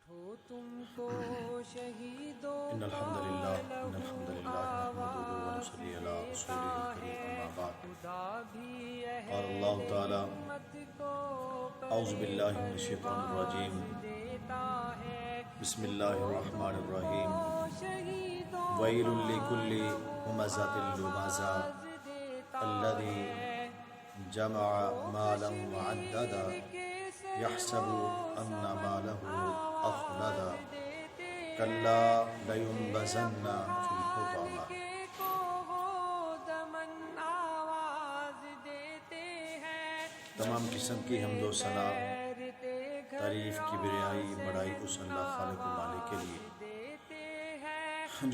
إن الحمد لله نحمده ونصلي على رسوله الكريم أما بعد قال الله تعالى أعوذ بالله من الشيطان الرجيم بسم الله الرحمن الرحيم ويل لكل همزة لمزة الذي جمع مالا وعددا يحسب أن ماله أخلدا كلا لينبذن في الحطمة۔ تمام قسم کی حمد و ثنا، تعریف کی بریائی بڑائی اس اللہ خالق و مالک کے لیے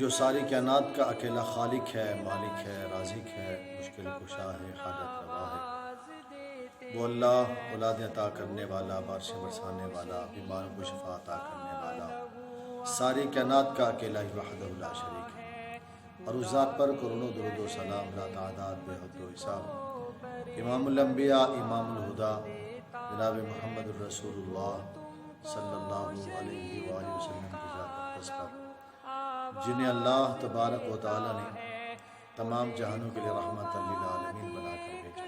جو ساری کائنات کا اکیلا خالق ہے، مالک ہے، رازق ہے، مشکل کشا ہے، حاجت روا ہے۔ وہ اللہ اولاد عطا کرنے والا، بارشیں برسانے والا، بیماروں کو شفا عطا کرنے والا، ساری کائنات کا اکیلا ہی وحدہ لا شریک ہے۔ اور اس ذات پر کروڑوں درود و سلام لا تعداد بے حد و حساب امام الانبیاء، امام الہدا، جناب محمد الرسول اللہ صلی اللہ علیہ وآلہ وسلم کی ذات اقدس پر، جنہیں اللہ تبارک و تعالی نے تمام جہانوں کے لیے رحمت للعالمین بنا کر بھیجا۔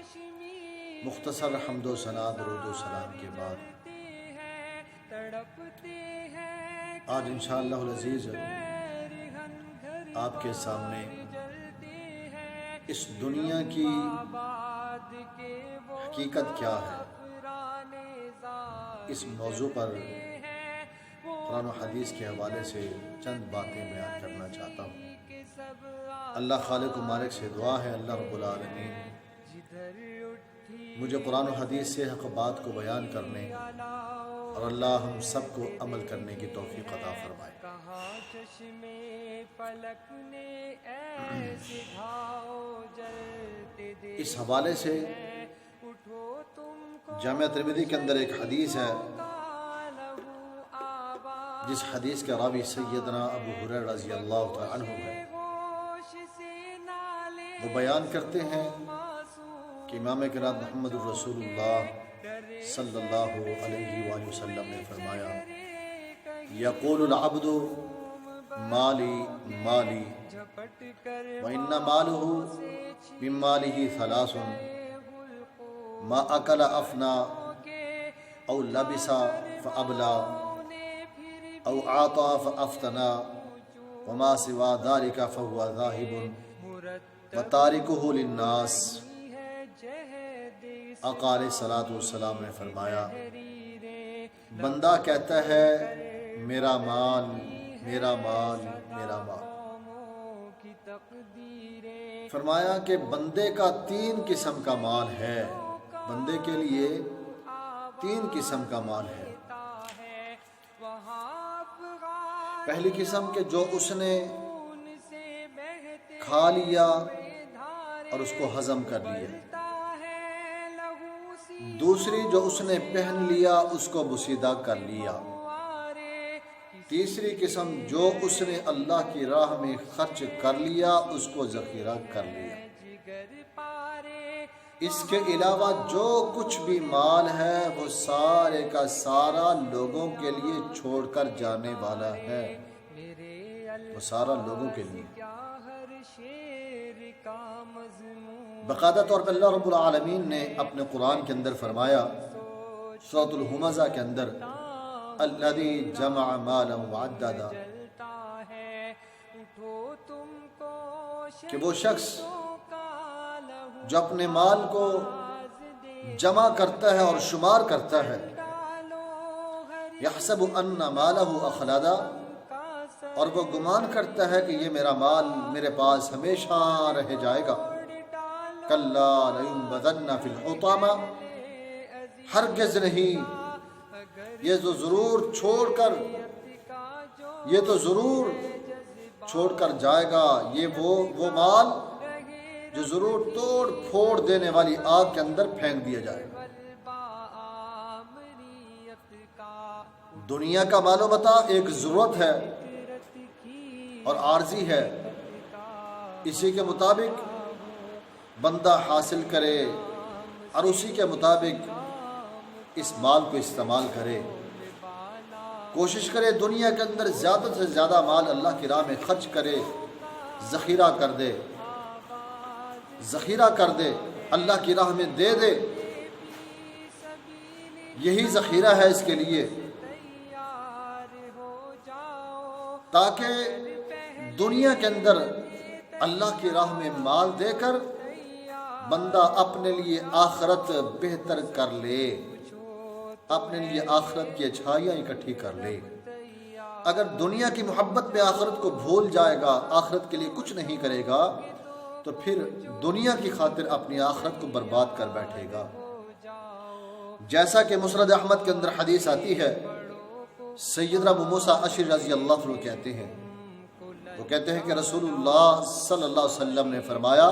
مختصر حمد و ثنا، درود و سلام کے بعد آج انشاءاللہ العزیز آپ کے سامنے اس دنیا کی حقیقت کیا ہے، اس موضوع پر قرآن و حدیث کے حوالے سے چند باتیں بیان کرنا چاہتا ہوں۔ اللہ خالق و مالک سے دعا ہے اللہ رب العالمین مجھے قرآن و حدیث سے حق بات کو بیان کرنے اور اللہ ہم سب کو عمل کرنے کی توفیق عطا فرمائے۔ اس حوالے سے جامعہ ترمذی کے اندر ایک حدیث ہے، جس حدیث کے راوی سیدنا ابو ہریرہ رضی اللہ تعالی عنہ ہے۔ وہ بیان کرتے ہیں کہ امام کرام محمد الرسول اللہ صلی اللہ علیہ وآلہ وسلم نے فرمایا، یقول العبد مالی مالی وإن مالہ من مالہ ثلاث ما اکل افنا او لبس فابلا او اعطى فافتنا وما سوا ذلك فهو ذاهب وتارکہ للناس۔ آقا علیہ الصلوۃ والسلام نے فرمایا، بندہ کہتا ہے میرا مال میرا مال میرا مال۔ فرمایا کہ بندے کا تین قسم کا مال ہے، بندے کے لیے تین قسم کا مال ہے۔ پہلی قسم کہ جو اس نے کھا لیا اور اس کو ہضم کر لیا، دوسری جو اس نے پہن لیا اس کو بوسیدہ کر لیا، تیسری قسم جو اس نے اللہ کی راہ میں خرچ کر لیا اس کو ذخیرہ کر لیا۔ اس کے علاوہ جو کچھ بھی مال ہے وہ سارے کا سارا لوگوں کے لیے چھوڑ کر جانے والا ہے، وہ سارا لوگوں کے لیے۔ باقاعدہ طور پر اللہ رب العالمین نے اپنے قرآن کے اندر فرمایا، سورۃ الہمزہ کے اندر، الذی جمع مالا وعددا، کہ وہ شخص جو اپنے مال کو جمع کرتا ہے اور شمار کرتا ہے، یحسب ان مالہ اخلدا، اور وہ گمان کرتا ہے کہ یہ میرا مال میرے پاس ہمیشہ رہ جائے گا۔ کلا لینبذن فی الحطمہ، ہرگز نہیں، یہ تو ضرور چھوڑ کر جائے گا، یہ وہ مال جو ضرور توڑ پھوڑ دینے والی آگ کے اندر پھینک دیا جائے گا۔ دنیا کا مال و متاع ایک ضرورت ہے اور عارضی ہے، اسی کے مطابق بندہ حاصل کرے اور اسی کے مطابق اس مال کو استعمال کرے۔ کوشش کرے دنیا کے اندر زیادہ سے زیادہ مال اللہ کی راہ میں خرچ کرے، ذخیرہ کر دے، ذخیرہ کر دے، اللہ کی راہ میں دے دے۔ یہی ذخیرہ ہے اس کے لیے، تاکہ دنیا کے اندر اللہ کی راہ میں مال دے کر بندہ اپنے لیے آخرت بہتر کر لے، اپنے لیے آخرت کی اچھائیاں اکٹھی کر لے۔ اگر دنیا کی محبت میں آخرت کو بھول جائے گا، آخرت کے لیے کچھ نہیں کرے گا، تو پھر دنیا کی خاطر اپنی آخرت کو برباد کر بیٹھے گا۔ جیسا کہ مسند احمد کے اندر حدیث آتی ہے، سیدنا ابو موسیٰ اشعری رضی اللہ عنہ کہتے ہیں، وہ کہتے ہیں کہ رسول اللہ صلی اللہ علیہ وسلم نے فرمایا،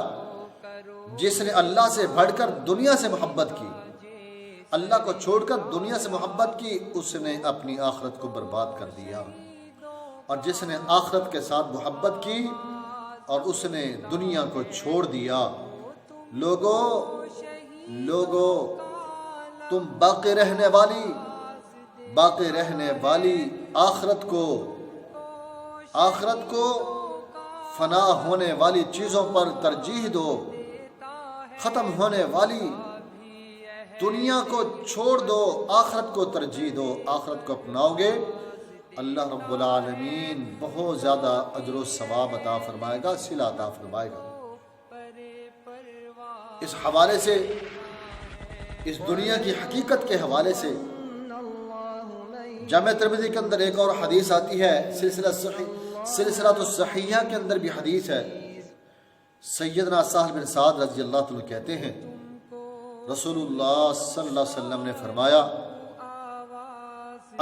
جس نے اللہ سے بڑھ کر دنیا سے محبت کی، اللہ کو چھوڑ کر دنیا سے محبت کی، اس نے اپنی آخرت کو برباد کر دیا۔ اور جس نے آخرت کے ساتھ محبت کی اور اس نے دنیا کو چھوڑ دیا، لوگو تم باقی رہنے والی آخرت کو فنا ہونے والی چیزوں پر ترجیح دو، ختم ہونے والی دنیا کو چھوڑ دو، آخرت کو ترجیح دو، آخرت کو اپناؤ گے، اللہ رب العالمین بہت زیادہ اجر و ثواب عطا فرمائے گا، صلہ عطا فرمائے گا۔ اس حوالے سے، اس دنیا کی حقیقت کے حوالے سے جامع ترمذی کے اندر ایک اور حدیث آتی ہے، سلسلہ الصحیحہ کے اندر بھی حدیث ہے۔ سیدنا سہل بن سعد رضی اللہ عنہ کہتے ہیں، رسول اللہ صلی اللہ علیہ وسلم نے فرمایا،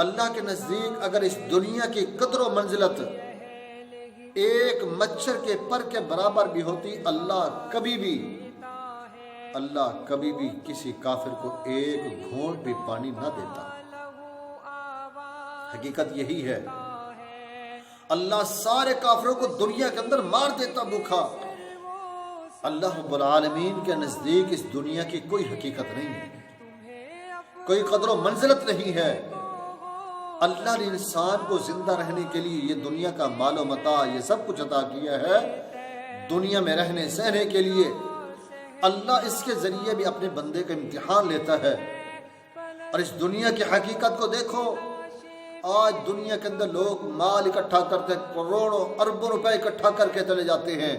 اللہ کے نزدیک اگر اس دنیا کی قدر و منزلت ایک مچھر کے پر کے برابر بھی ہوتی، اللہ کبھی بھی کسی کافر کو ایک گھونٹ بھی پانی نہ دیتا۔ حقیقت یہی ہے، اللہ سارے کافروں کو دنیا کے اندر مار دیتا بھوکا۔ اللہ رب العالمین کے نزدیک اس دنیا کی کوئی حقیقت نہیں ہے، کوئی قدر و منزلت نہیں ہے۔ اللہ نے انسان کو زندہ رہنے کے لیے یہ دنیا کا مال و متاع، یہ سب کچھ عطا کیا ہے، دنیا میں رہنے سہنے کے لیے۔ اللہ اس کے ذریعے بھی اپنے بندے کا امتحان لیتا ہے۔ اور اس دنیا کی حقیقت کو دیکھو، آج دنیا کے اندر لوگ مال اکٹھا کرتے، کروڑوں اربوں روپے اکٹھا کر کے چلے جاتے ہیں،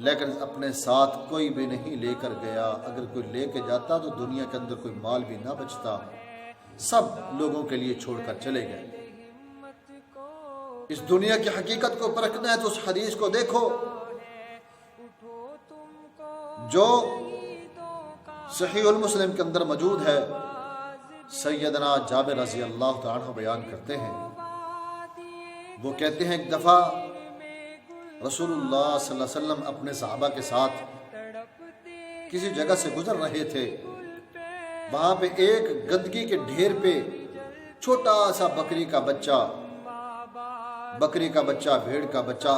لیکن اپنے ساتھ کوئی بھی نہیں لے کر گیا۔ اگر کوئی لے کے جاتا تو دنیا کے اندر کوئی مال بھی نہ بچتا، سب لوگوں کے لیے چھوڑ کر چلے گئے۔ اس دنیا کی حقیقت کو پرکھنا ہے تو اس حدیث کو دیکھو جو صحیح المسلم کے اندر موجود ہے۔ سیدنا جابر رضی اللہ تعالیٰ عنہ بیان کرتے ہیں، وہ کہتے ہیں ایک دفعہ رسول اللہ صلی اللہ علیہ وسلم اپنے صحابہ کے ساتھ کسی جگہ سے گزر رہے تھے، وہاں پہ ایک گندگی کے ڈھیر پہ چھوٹا سا بکری کا بچہ بھیڑ کا بچہ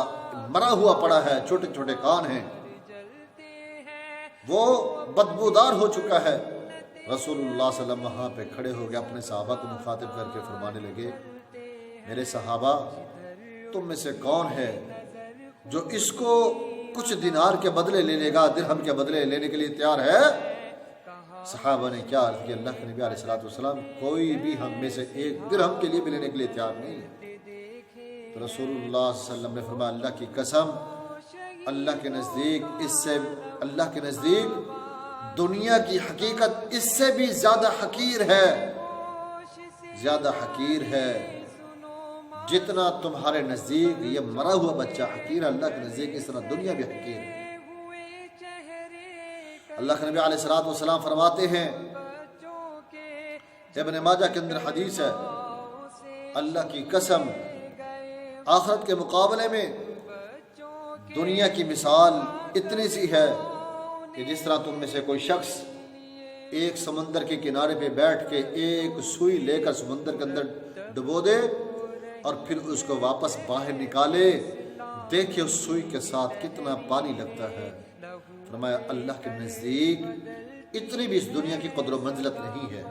مرا ہوا پڑا ہے، چھوٹے چھوٹے کان ہیں، وہ بدبودار ہو چکا ہے۔ رسول اللہ صلی اللہ علیہ وسلم وہاں پہ کھڑے ہو گئے، اپنے صحابہ کو مخاطب کر کے فرمانے لگے، میرے صحابہ، تم میں سے کون ہے جو اس کو کچھ دینار کے بدلے لے لے گا، درہم کے بدلے لینے کے لیے تیار ہے؟ صحابہ نے کیا عرض کیا، اللہ کے نبی علیہ السلام، کوئی بھی ہم میں سے ایک درہم کے لیے بھی لینے کے لیے تیار نہیں ہے۔ تو رسول اللہ صلی اللہ علیہ وسلم نے فرمایا، اللہ کی قسم، اللہ کے نزدیک دنیا کی حقیقت اس سے بھی زیادہ حقیر ہے، جتنا تمہارے نزدیک یہ مرا ہوا بچہ حقیر ہے، اللہ کے نزدیک اس طرح دنیا بھی حقیر ہے۔ اللہ کے نبی علیہ السلام فرماتے ہیں، ابن ماجہ کے اندر حدیث ہے، اللہ کی قسم، آخرت کے مقابلے میں دنیا کی مثال اتنی سی ہے کہ جس طرح تم میں سے کوئی شخص ایک سمندر کے کنارے پہ بیٹھ کے ایک سوئی لے کر سمندر کے اندر ڈبو دے اور پھر اس کو واپس باہر نکالے، دیکھیں اس سوئی کے ساتھ کتنا پانی لگتا ہے۔ فرمایا اللہ کے نزدیک اتنی بھی اس دنیا کی قدر و منزلت نہیں ہے۔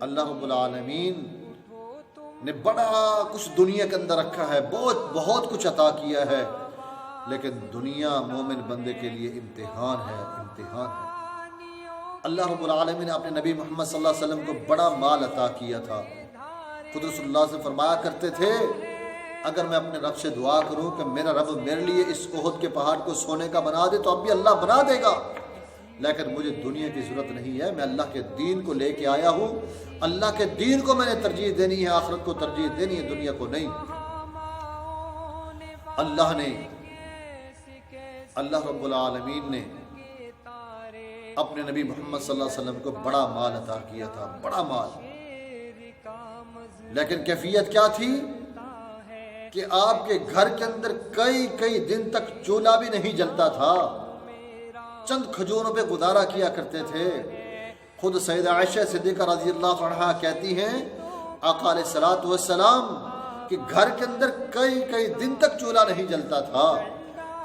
اللہ رب العالمین نے بڑا کچھ دنیا کے اندر رکھا ہے، بہت کچھ عطا کیا ہے، لیکن دنیا مومن بندے کے لیے امتحان ہے، امتحان ہے۔ اللہ رب العالمین نے اپنے نبی محمد صلی اللہ علیہ وسلم کو بڑا مال عطا کیا تھا۔ خود رسول اللہ سے فرمایا کرتے تھے اگر میں اپنے رب سے دعا کروں کہ میرا رب میرے لیے اس احد کے پہاڑ کو سونے کا بنا دے تو اب بھی اللہ بنا دے گا، لیکن مجھے دنیا کی ضرورت نہیں ہے، میں اللہ کے دین کو لے کے آیا ہوں، اللہ کے دین کو میں نے ترجیح دینی ہے، آخرت کو ترجیح دینی ہے، دنیا کو نہیں۔ اللہ رب العالمین نے اپنے نبی محمد صلی اللہ علیہ وسلم کو بڑا مال عطا کیا تھا، بڑا مال، لیکن کیفیت کیا تھی کہ آپ کے گھر کے اندر کئی دن تک چولہا بھی نہیں جلتا تھا، چند کھجوروں پہ گزارا کیا کرتے تھے۔ خود سیدہ عائشہ صدیقہ رضی اللہ عنہا کہتی ہیں آقا علیہ الصلوۃ والسلام کہ گھر کے اندر کئی دن تک چولہا نہیں جلتا تھا،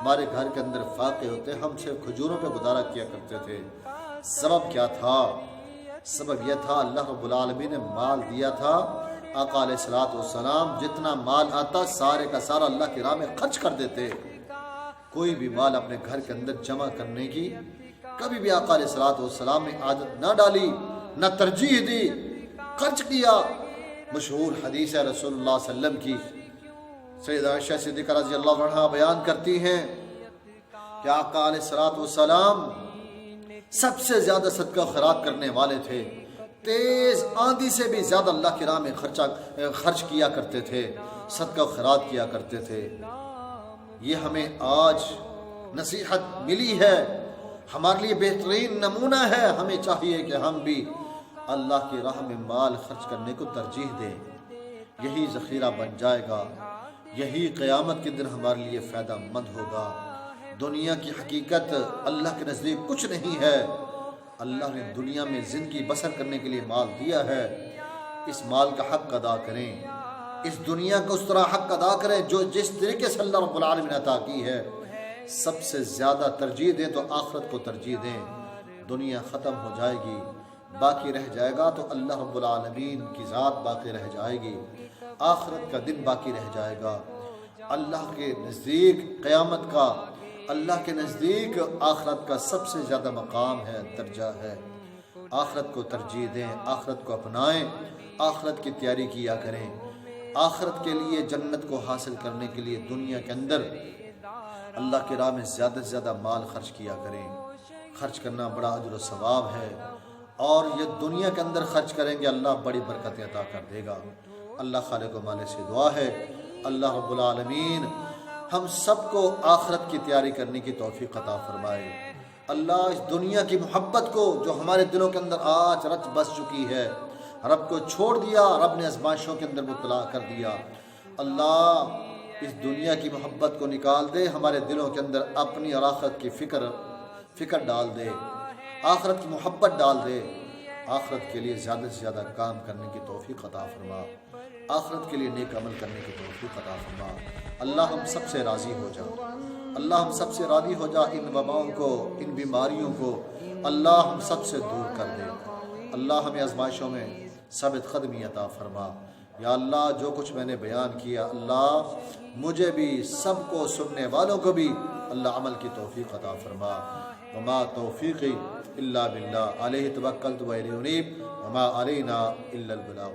ہمارے گھر کے اندر فاقے ہوتے، ہم صرف کھجوروں پہ گزارا کیا کرتے تھے۔ سبب کیا تھا؟ سبب یہ تھا اللہ رب العالمین نے مال دیا تھا، آقا علیہ الصلوۃ والسلام جتنا مال آتا سارے کا سارا اللہ کی راہ میں خرچ کر دیتے، کوئی بھی مال اپنے گھر کے اندر جمع کرنے کی کبھی بھی آقا علیہ الصلوۃ والسلام نے عادت نہ ڈالی، نہ ترجیح دی، خرچ کیا۔ مشہور حدیث ہے رسول اللہ صلی اللہ علیہ وسلم کی، سیدہ عائشہ صدیقہ رضی اللہ عنہا بیان کرتی ہیں کہ آقا علیہ الصلوۃ والسلام سب سے زیادہ صدقہ خیرات کرنے والے تھے، تیز آندھی سے بھی زیادہ اللہ کی راہ میں خرچ کیا کرتے تھے، صدقہ خیرات کیا کرتے تھے۔ یہ ہمیں آج نصیحت ملی ہے، ہمارے لیے بہترین نمونہ ہے، ہمیں چاہیے کہ ہم بھی اللہ کی راہ میں مال خرچ کرنے کو ترجیح دیں، یہی ذخیرہ بن جائے گا، یہی قیامت کے دن ہمارے لیے فائدہ مند ہوگا۔ دنیا کی حقیقت اللہ کے نزدیک کچھ نہیں ہے، اللہ نے دنیا میں زندگی بسر کرنے کے لیے مال دیا ہے، اس مال کا حق ادا کریں، اس دنیا کا اس طرح حق ادا کریں جو جس طریقے سے اللہ رب العالمین نے عطا کی ہے۔ سب سے زیادہ ترجیح دیں تو آخرت کو ترجیح دیں، دنیا ختم ہو جائے گی، باقی رہ جائے گا تو اللہ رب العالمین کی ذات باقی رہ جائے گی، آخرت کا دن باقی رہ جائے گا۔ اللہ کے نزدیک قیامت کا، اللہ کے نزدیک آخرت کا سب سے زیادہ مقام ہے، درجہ ہے۔ آخرت کو ترجیح دیں، آخرت کو اپنائیں، آخرت کی تیاری کیا کریں، آخرت کے لیے جنت کو حاصل کرنے کے لیے دنیا کے اندر اللہ کی راہ میں زیادہ سے زیادہ مال خرچ کیا کریں۔ خرچ کرنا بڑا اجر و ثواب ہے، اور یہ دنیا کے اندر خرچ کریں گے اللہ بڑی برکتیں عطا کر دے گا۔ اللہ خالق و مالک سے دعا ہے اللہ رب العالمین ہم سب کو آخرت کی تیاری کرنے کی توفیق عطا فرمائے۔ اللہ اس دنیا کی محبت کو جو ہمارے دلوں کے اندر آج رچ بس چکی ہے، رب کو چھوڑ دیا، رب نے آزمائشوں کے اندر مبتلا کر دیا، اللہ اس دنیا کی محبت کو نکال دے، ہمارے دلوں کے اندر اپنی اور آخرت کی فکر ڈال دے، آخرت کی محبت ڈال دے، آخرت کے لیے زیادہ سے زیادہ کام کرنے کی توفیق عطا فرما، آخرت کے لیے نیک عمل کرنے کی توفیق عطا فرما۔ اللہ ہم سب سے راضی ہو جا، اللہ ہم سب سے راضی ہو جا، ان وباؤں کو، ان بیماریوں کو اللہ ہم سب سے دور کر دے۔ اللہ ہمیں آزمائشوں میں ثابت قدمی عطا فرما۔ یا اللہ جو کچھ میں نے بیان کیا اللہ مجھے بھی، سب کو، سننے والوں کو بھی اللہ عمل کی توفیق عطا فرما۔ وما توفیقی الا باللہ، علیہ توکلت و الیہ انیب، وما علینا الا البلاغ۔